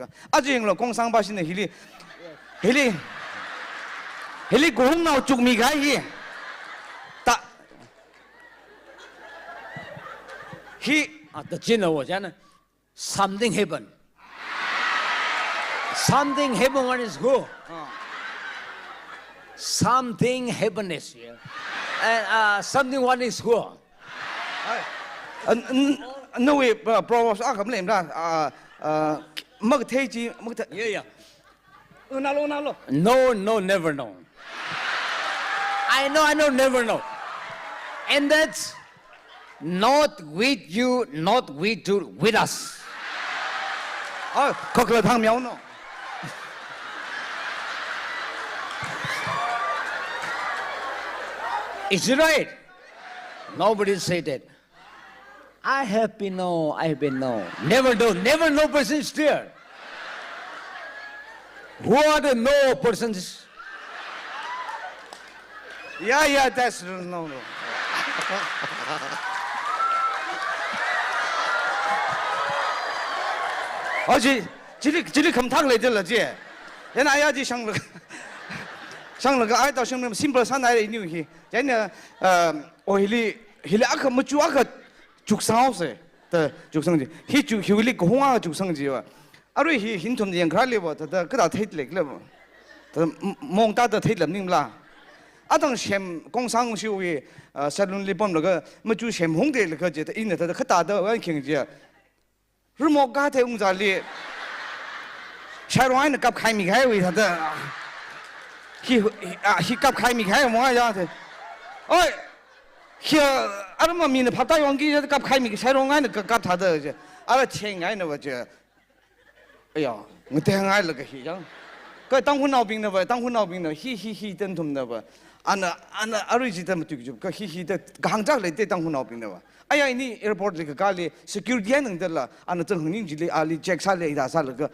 个，这样了，工商百姓的迄个闹足米开去，打，的真的我讲呢 ，something happen，something happen when it's good，something happen this year，and something when it's good，那位不什么来着没个推荐，没个，yeah， 那喽 ，no never know，I know never know，and that's not with you not with us，可汤苗呢。Is it right? Nobody said that. I have been no. Never know person is there. Who are the no persons? Yeah, that's no. 而且这里看汤来的了姐，原来就上了个爱到上面simple山来的牛去，真的我迄个没煮竹烧噻的竹生子，迄个红啊竹生子哇，瑞hin从人看了不，他个他推来了不，他蒙大的推了你们啦，当先工商修为山东里帮那个没煮先红的那个姐，因为他可大的我看见，日莫家的红杂里，山东人的开米开为他的。he cấp khai mi khai mo ya the oi here ara ma mi ne phata yong gi cấp khai mi sai rong ai ne cấp tha de je ara cheng ai ne ba je ai ya ng te ngai le ge hi jang ko tang hun nao bing ne ba tang hun nao bing ne hi den thum ne ba ana ari ji tam tu ju ko hi de gang jak le de tang hun nao bing ne ba ai ya ni airport le ka le security nang de la ana zeng hung ning ji le ali check sa le da sa le ge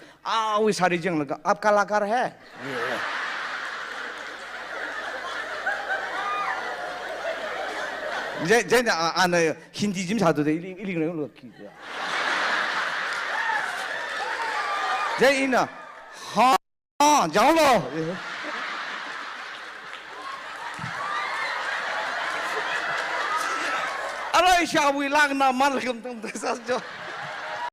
wi sari jeng le ka aap कलाकार है这按那hindi 지금 사도 돼 이리 그래 놓기这이나 하 장로 알아 샤위 랑나 말금 좀 됐어